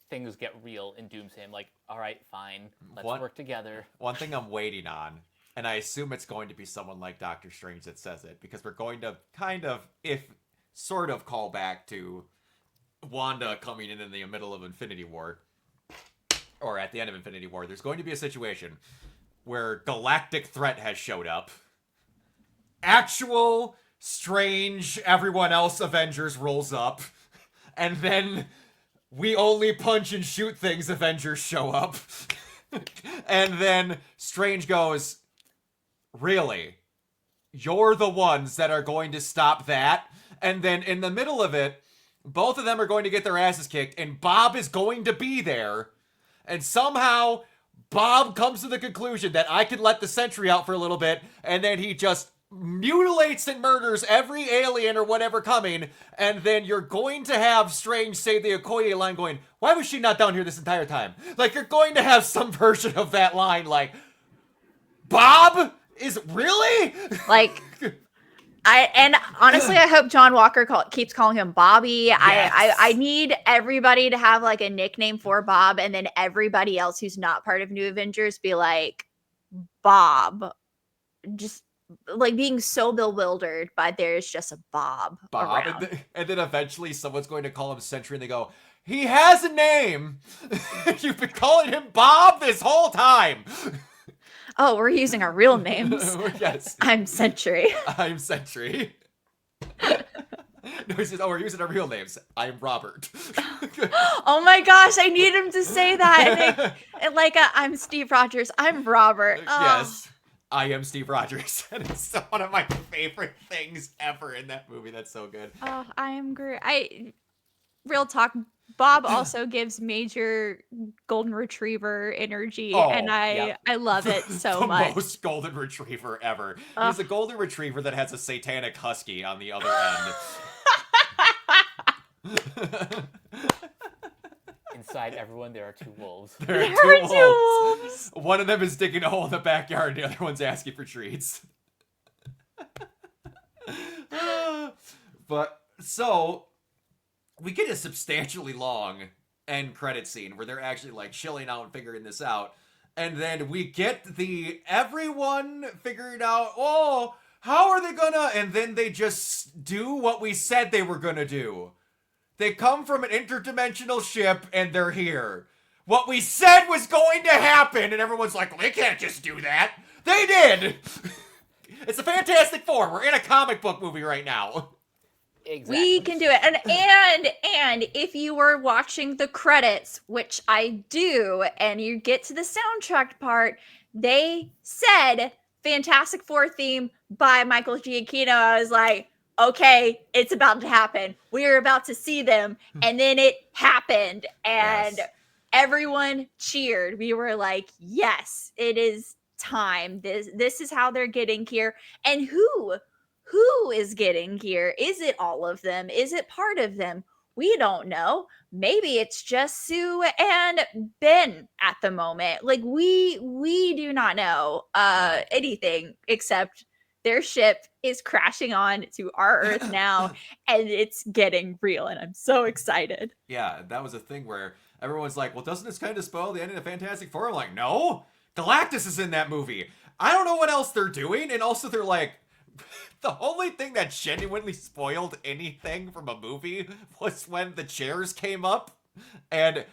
things get real and Doomsday. Like, all right, fine, let's work together. One thing I'm waiting on, and I assume it's going to be someone like Doctor Strange that says it, because we're going to kind of, if sort of, call back to Wanda coming in the middle of Infinity War, or at the end of Infinity War. There's going to be a situation where Galactic Threat has showed up. Actual Strange, everyone else Avengers rolls up, and then we only punch and shoot things Avengers show up. And then Strange goes, really? You're the ones that are going to stop that? And then in the middle of it, both of them are going to get their asses kicked, and Bob is going to be there. And somehow Bob comes to the conclusion that I could let the Sentry out for a little bit, and then he just mutilates and murders every alien or whatever coming, and then you're going to have Strange say the Okoye line going, why was she not down here this entire time? Like, you're going to have some version of that line, like, Bob is really? Like, honestly, I hope John Walker keeps calling him Bobby. Yes. I need everybody to have like a nickname for Bob, and then everybody else who's not part of New Avengers be like, Bob. just like being so bewildered by there's just a Bob around. And then eventually someone's going to call him Sentry and they go, he has a name. You've been calling him Bob this whole time. Oh, we're using our real names. Yes. I'm Sentry. I'm Sentry. No, he says, oh, we're using our real names. I'm Robert. Oh my gosh, I need him to say that. And like, I'm Steve Rogers. I'm Robert. Oh. Yes. I am Steve Rogers. And it's one of my favorite things ever in that movie. That's so good. Oh, I am great. Real talk, Bob also gives major golden retriever energy, and I love it so much. The most golden retriever ever. He's a golden retriever that has a satanic husky on the other end. Inside everyone, there are two wolves. There are two wolves. One of them is digging a hole in the backyard, and the other one's asking for treats. But, so, we get a substantially long end credit scene where they're actually, like, chilling out and figuring this out. And then we get everyone figured out, oh, how are they gonna... And then they just do what we said they were gonna do. They come from an interdimensional ship, and they're here. What we said was going to happen, and everyone's like, well, they can't just do that. They did! It's a Fantastic Four. We're in a comic book movie right now. Exactly. We can do it. And if you were watching the credits, which I do, and you get to the soundtrack part, they said Fantastic Four theme by Michael Giacchino. I was like, okay, it's about to happen. We're about to see them. And then it happened. And everyone cheered. We were like, yes, it is time. This is how they're getting here. And who is getting here? Is it all of them? Is it part of them? We don't know. Maybe it's just Sue and Ben at the moment. Like we do not know anything except their ship is crashing on to our Earth now, and it's getting real, and I'm so excited. Yeah, that was a thing where everyone's like, well, doesn't this kind of spoil the ending of Fantastic Four? I'm like, no, Galactus is in that movie. I don't know what else they're doing, and also they're like, the only thing that genuinely spoiled anything from a movie was when the chairs came up, and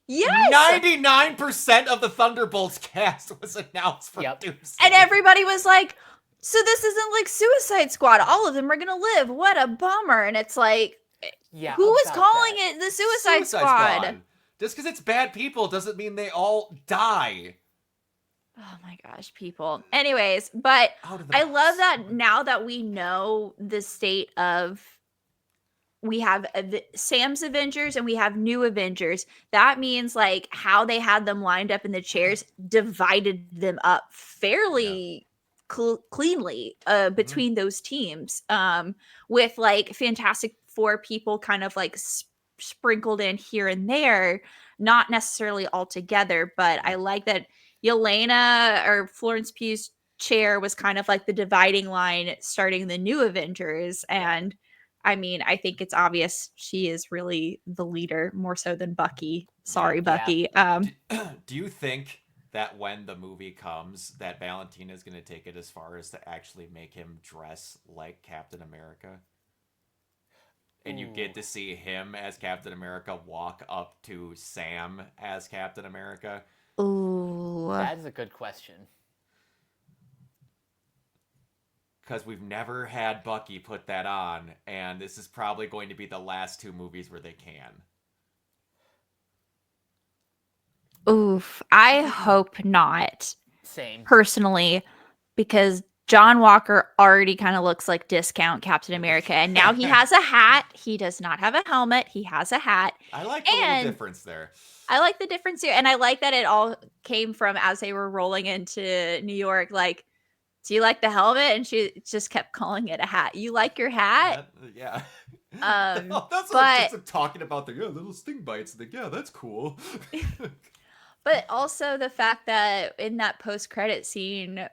99% of the Thunderbolts cast was announced for Doomsday. And everybody was like, so this isn't like Suicide Squad. All of them are going to live. What a bummer. And it's like, who is calling it the Suicide Squad? Just because it's bad people doesn't mean they all die. Oh my gosh, people. Anyways, but I love that now that we know the state of, we have Sam's Avengers and we have new Avengers. That means like how they had them lined up in the chairs divided them up fairly cleanly between those teams, with like Fantastic Four people kind of like sprinkled in here and there, not necessarily all together. But I like that Yelena or Florence Pugh's chair was kind of like the dividing line starting the new Avengers. And I mean, I think it's obvious she is really the leader more so than Bucky. Sorry, Bucky. Do you think that when the movie comes, that Valentina is going to take it as far as to actually make him dress like Captain America? And you get to see him as Captain America walk up to Sam as Captain America? Ooh. That is a good question. Because we've never had Bucky put that on, and this is probably going to be the last two movies where they can. Oof. I hope not. Same. Personally, because John Walker already kind of looks like discount Captain America, and now he has a hat. He does not have a helmet. He has a hat. I like the little difference there. I like the difference too, and I like that it all came from as they were rolling into New York, like, do you like the helmet? And she just kept calling it a hat. You like your hat? Yeah. That's what I'm talking about. The little sting bites. That's cool. But also the fact that in that post-credit scene,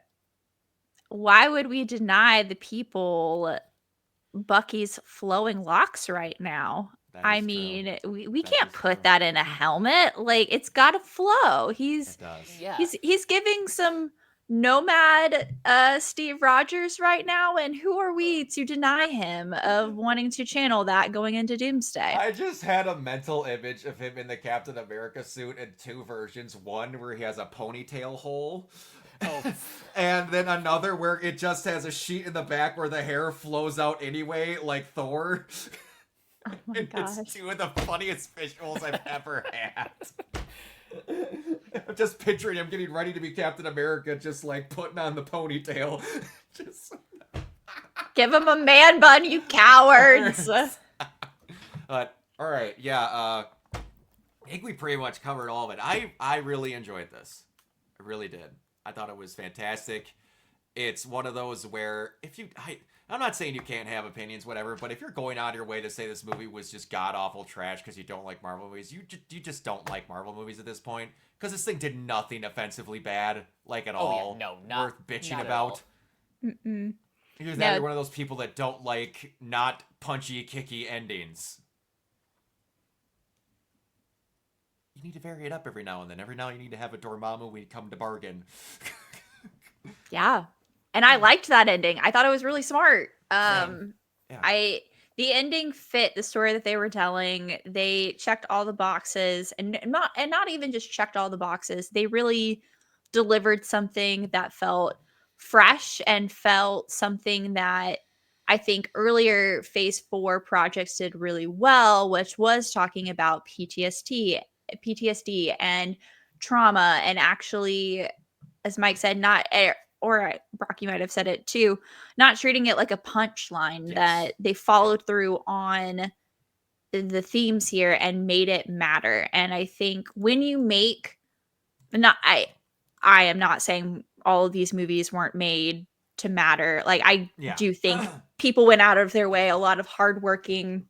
why would we deny the people Bucky's flowing locks right now? I mean, we can't put that in a helmet. Like, it's got to flow. He's giving some nomad Steve Rogers right now, and who are we to deny him of wanting to channel that going into Doomsday? I just had a mental image of him in the Captain America suit in two versions. One where he has a ponytail hole. Oh. And then another where it just has a sheet in the back where the hair flows out anyway, like Thor. Oh my And gosh. it's two of the funniest visuals I've ever had. I'm just picturing him getting ready to be Captain America, just like putting on the ponytail. Just... Give him a man bun, you cowards. But all right, yeah. I think we pretty much covered all of it. I really enjoyed this. I really did. I thought it was fantastic. It's one of those where if you, I'm not saying you can't have opinions, whatever, but if you're going out of your way to say this movie was just god awful trash because you don't like Marvel movies, you just don't like Marvel movies at this point. Because this thing did nothing offensively bad, like at all. Yeah, no, not worth bitching not about. Mm-mm. You're No. one of those people that don't like not punchy, kicky endings. You need to vary it up every now and then. Every now you need to have a Dormammu when you come to bargain. Yeah. And I liked that ending. I thought it was really smart. Same. Yeah. The ending fit the story that they were telling. They checked all the boxes and not even just checked all the boxes. They really delivered something that felt fresh and felt something that I think earlier phase 4 projects did really well, which was talking about PTSD and trauma, and actually, as Mike said, not or Brock, you might have said it too, not treating it like a punchline. Yes. That they followed through on the themes here and made it matter. And I think when you make, not I am not saying all of these movies weren't made to matter. Like I Yeah. do think people went out of their way. A lot of hardworking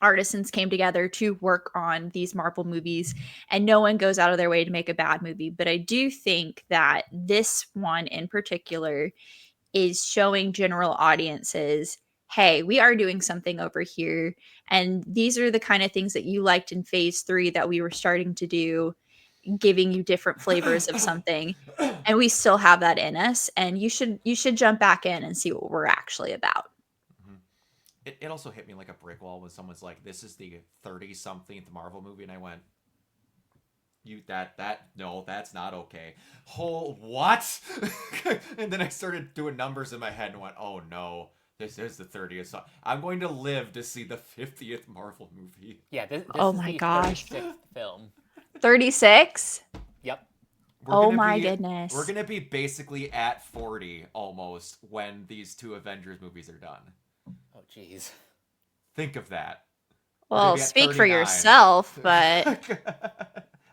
artisans came together to work on these Marvel movies, and no one goes out of their way to make a bad movie. But I do think that this one in particular is showing general audiences, hey, we are doing something over here. And these are the kind of things that you liked in phase 3 that we were starting to do, giving you different flavors of something. And we still have that in us. And you should jump back in and see what we're actually about. It also hit me like a brick wall when someone's like, "This is the 30-somethingth Marvel movie," and I went, no, that's not okay. Whole what?" And then I started doing numbers in my head and went, "Oh no, this is the 30th. So I'm going to live to see the 50th Marvel movie." Yeah, this Oh is my the gosh. 36th film. 36? Yep. Oh my goodness. We're gonna be basically at 40 almost when these two Avengers movies are done. Oh, jeez. Think of that. Well, speak for yourself, but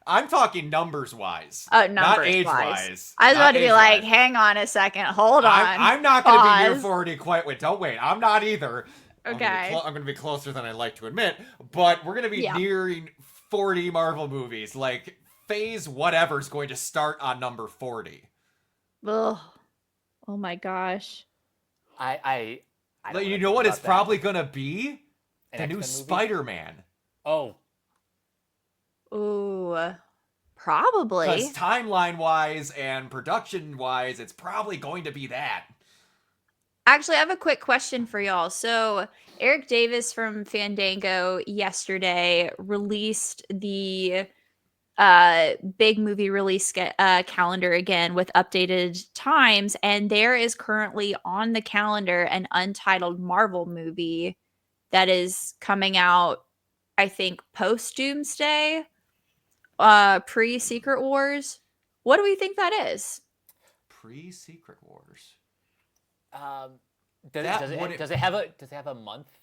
I'm talking numbers wise. numbers not age wise. wise. I was about to be like, hang on a second, hold on. I'm not going to be near Pause. 40 quite. Wait, don't wait. I'm not either. Okay. I'm going to be closer than I'd like to admit, but we're going to be nearing 40 Marvel movies. Like phase whatever is going to start on number 40. Ugh. Oh my gosh. I don't You wanna know think what about it's that. probably going to be? An The new X-Men movie? Spider-Man. Oh, Ooh. Probably. Because timeline-wise and production-wise, it's probably going to be that. Actually, I have a quick question for y'all. So, Eric Davis from Fandango yesterday released the big movie release calendar again with updated times, and there is currently on the calendar an untitled Marvel movie that is coming out, I think, post Doomsday, pre Secret Wars. What do we think that is? Pre-Secret Wars. does it have a month?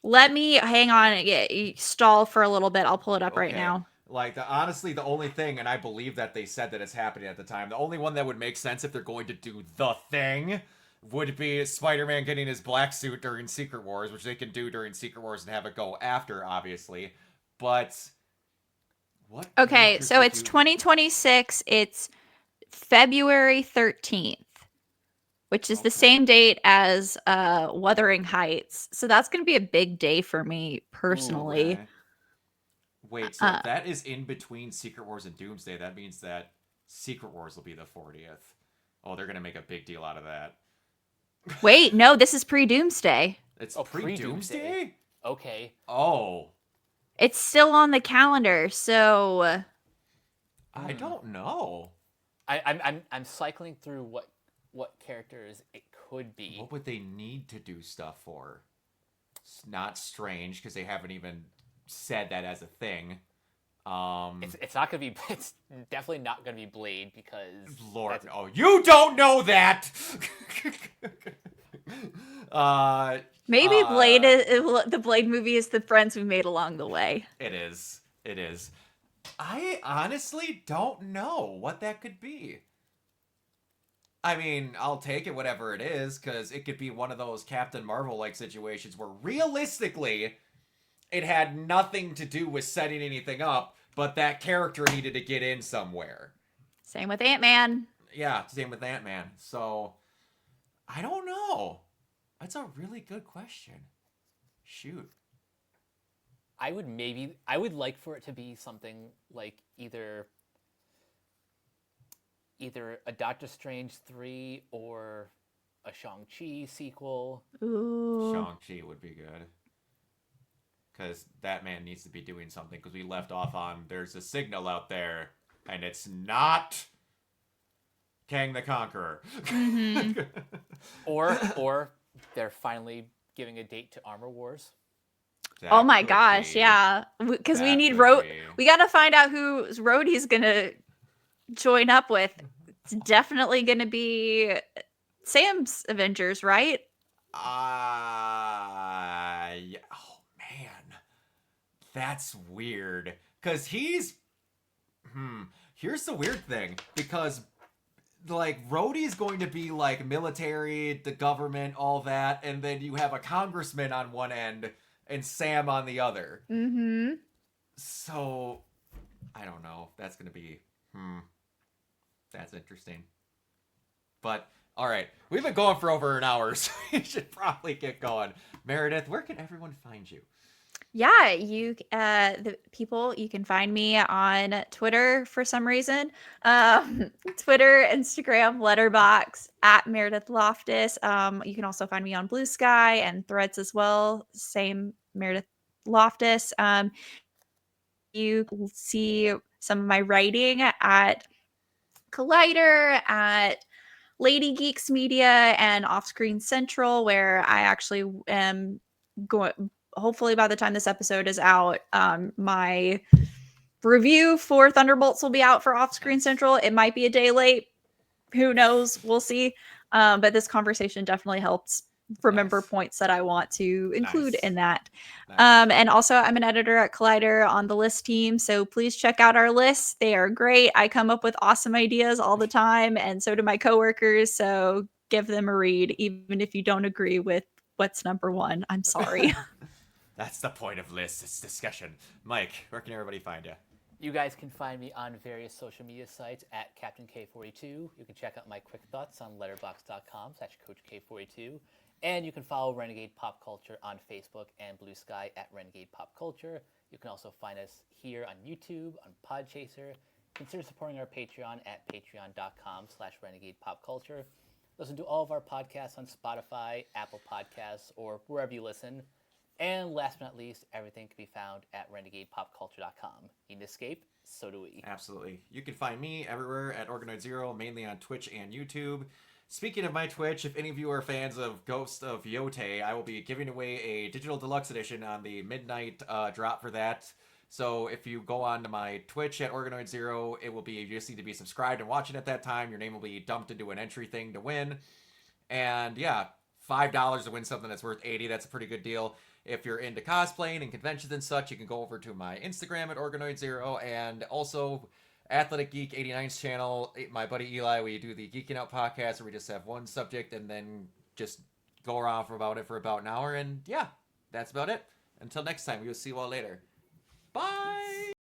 Let me hang on, stall for a little bit. I'll pull it up right Okay. now. Like, honestly, the only thing, and I believe that they said that it's happening at the time, the only one that would make sense if they're going to do the thing would be Spider-Man getting his black suit during Secret Wars, which they can do during Secret Wars and have it go after, obviously. But what? Okay, so it's 2026. It's February 13th, which is the same date as Wuthering Heights. So that's going to be a big day for me personally. Ooh, okay. Wait, so if that is in between Secret Wars and Doomsday, that means that Secret Wars will be the 40th. Oh, they're gonna make a big deal out of that. Wait, no, this is pre-Doomsday. It's pre-Doomsday. Okay. Oh. It's still on the calendar, so I don't know. I'm cycling through what characters it could be. What would they need to do stuff for? It's not Strange, because they haven't even said that as a thing. It's not gonna be. It's definitely not gonna be Blade because Lord, oh, you don't know that. maybe Blade the Blade movie is the friends we made along the way. It is. It is. I honestly don't know what that could be. I mean, I'll take it whatever it is, because it could be one of those Captain Marvel-like situations where realistically, it had nothing to do with setting anything up, but that character needed to get in somewhere. Same with Ant-Man. Yeah, same with Ant-Man. So, I don't know. That's a really good question. Shoot. I would like for it to be something like either a Doctor Strange 3 or a Shang-Chi sequel. Ooh. Shang-Chi would be good. Because that man needs to be doing something, because we left off on there's a signal out there, and it's not Kang the Conqueror. Mm-hmm. or they're finally giving a date to Armor Wars. That Oh my could gosh, be. yeah. Because we That need could road. be. We got to find out whose road he's gonna join up with. It's definitely gonna be Sam's Avengers, right? Yeah. Oh man, that's weird. Cause he's. Here's the weird thing, because like Rhodey's going to be like military, the government, all that, and then you have a congressman on one end and Sam on the other. Mm-hmm. So I don't know. That's gonna be. That's interesting. But all right, we've been going for over an hour, so we should probably get going. Meredith, where can everyone find you? Yeah, the people, you can find me on Twitter for some reason. Twitter, Instagram, Letterbox at Meredith Loftus. You can also find me on Blue Sky and Threads as well. Same Meredith Loftus. You will see some of my writing at Collider, at Lady Geeks Media, and Offscreen Central, where I actually am going. Hopefully, by the time this episode is out, my review for Thunderbolts will be out for Offscreen Central. It might be a day late. Who knows? We'll see. But this conversation definitely helps remember points that I want to include in that. And also, I'm an editor at Collider on the list team, so please check out our lists. They are great. I come up with awesome ideas all the time, and so do my coworkers. So give them a read, even if you don't agree with what's number one. I'm sorry. That's the point of lists. It's discussion. Mike, where can everybody find you? You guys can find me on various social media sites at Captain K42. You can check out my quick thoughts on letterbox.com/CoachK42. And you can follow Renegade Pop Culture on Facebook and Blue Sky at Renegade Pop Culture. You can also find us here on YouTube, on Podchaser. Consider supporting our Patreon at patreon.com/Renegade Pop Culture. Listen to all of our podcasts on Spotify, Apple Podcasts, or wherever you listen. And last but not least, everything can be found at renegadepopculture.com. Need an escape? So do we. Absolutely. You can find me everywhere at Organoid Zero, mainly on Twitch and YouTube. Speaking of my Twitch, if any of you are fans of Ghost of Yotei, I will be giving away a digital deluxe edition on the midnight drop for that. So if you go on to my Twitch at Organoid Zero, it will be, you just need to be subscribed and watching at that time. Your name will be dumped into an entry thing to win. And yeah, $5 to win something that's worth $80. That's a pretty good deal. If you're into cosplaying and conventions and such, you can go over to my Instagram at Organoid Zero, and also Athletic Geek 89's channel. My buddy Eli, we do the Geeking Out podcast where we just have one subject and then just go around for about an hour. And yeah, that's about it. Until next time, we'll see you all later. Bye!